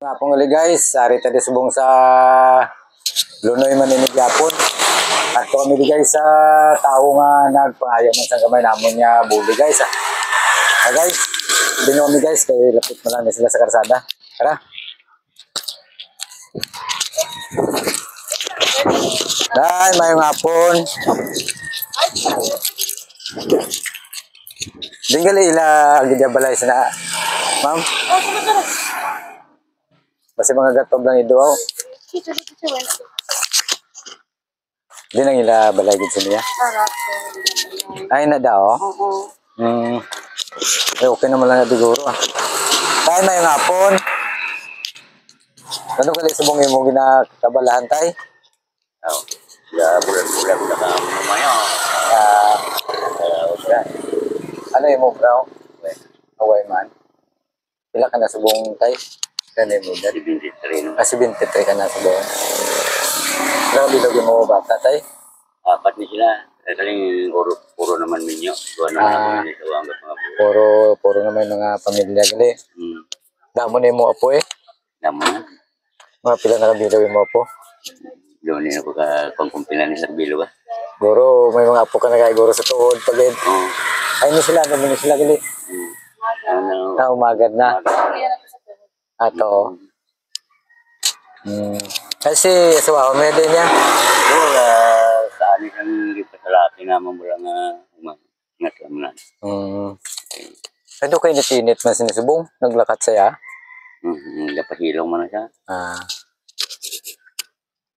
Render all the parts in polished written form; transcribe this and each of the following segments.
Nga pong uli guys, ari tadi subong sa Lunoy Maninig Yapon. At kami di guys sa tao nga nagpangayo man sa gamay namon niya buli guys. Guys, dinyo kami guys kay lapit na lang sila sa karsada. Tara. Dai, mayong hapon. Dinggali ila gidya balay na. Ma'am. Basta mga gatob lang iduaw. Di nang ila balay gid siya. Ay na daw. Oo. Eh, okay naman lang na siguro ah. Tay mayong hapon. Ano kali subong imo ginakabalahan tay? Oh, ya bulan-bulan na ka mamaya. Okay. Ano imo bro? Away man. Pila ka na subong tay? Kani mo Dari 23 no. kasi 23 ka na subong. Pero bilog mo bata tay? Apat ni sila. Kaling puro naman minyo. Duwa naman ni sa hanggat mga buo. Puro naman mga pamilya gali. Damo ni mo apo eh. Damo na. Mga pila na kabilog mo apo? Doon ni ako ka pangkumpilan ni Sarbilo ba. Guro may mga apo ka na kay guro sa tuod pagid. Oo. Ay ni sila gabi sila gali. Ano? Na umagad na. Ato. Kasi suwa ko din niya. Oo, sa ani kang lipasalati naman mula nga umangat naman. Ano kayo natinit man sinisubong? Naglakat saya? Dapat hilong man na siya.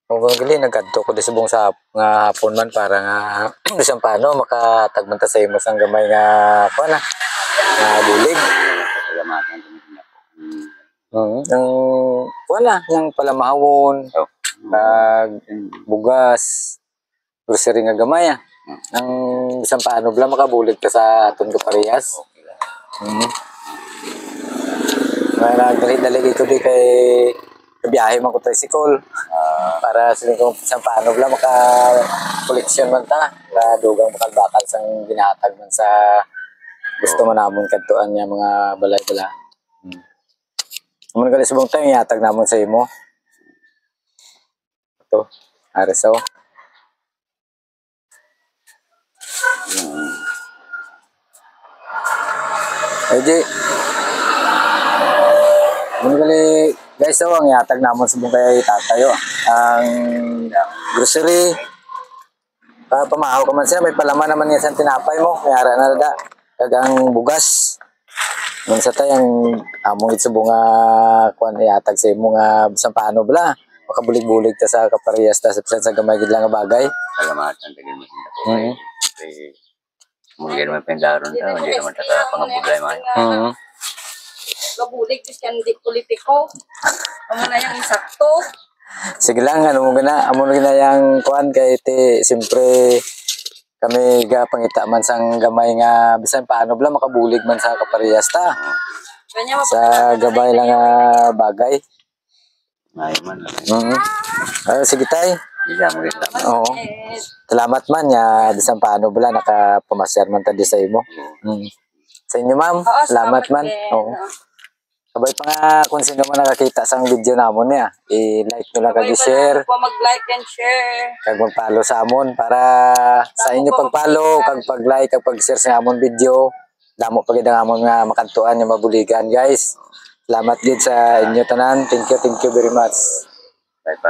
Kung gali, nagkadto ko di subong sa nga hapon man para nga isang paano makatagmanta sa imo sang gamay nga kuan na nga bulig. Salamatan ko na ako. Ang wala yang palamahawon, pag bugas, grocery nga gamay ah. Ang isang paano bla makabulig ka sa aton ka parehas. Nagdali-dali ko di kay biyahe man ko tricycle. Para sa kung isang paano bla maka-koleksyon man ta. Dugang bakal-bakal sang ginatag man sa gusto man namon kadtuan niya mga balay-bala. Amun gali subong tayo ihatag namon sa imo. Ito, arasaw. Jadi, amun gali guys daw ang ihatag namon subong kay tatayo. Ang grocery. Pamahaw ka man siya, may palaman naman niya sa tinapay mo. May ara na da. Kagang bugas. Nung sa tayang among itsubong nga kuan ihatag sa imo nga bisan paano bala makabulig-bulig ta sa kaparehas ta sa gamay gid lang nga bagay. Salamatan tagay mo sinta ko. Kay muli naman pendaron ta, hindi naman ta pangabulay man. Gabulig bis kan di politiko. Amo na yang sakto. Sige lang ano mo gina, amo gina yang kuan kay ti siyempre kami ga pangita man sang gamay nga bisan paano bala makabulig man sa kaparehas ta. Sa gabay lang nga bagay. Ay man. Sige tay. Iya mo kita. Oo. Salamat man ya bisan paano bala nakapamasyar man ta di sa imo. Sa inyo ma'am, salamat man. Oo. Sabay pa nga kung sino man nakakita sang video namon niya, i-like nyo lang kag i-share. Mag-like and share. Kag mag-follow sa amon para sa inyo pag-follow kag pag-like kag pag-share sa amon video. Damo pa gid ang amon nga makantuan nga mabuligan guys. Salamat gid sa inyo tanan. Thank you very much. Bye bye.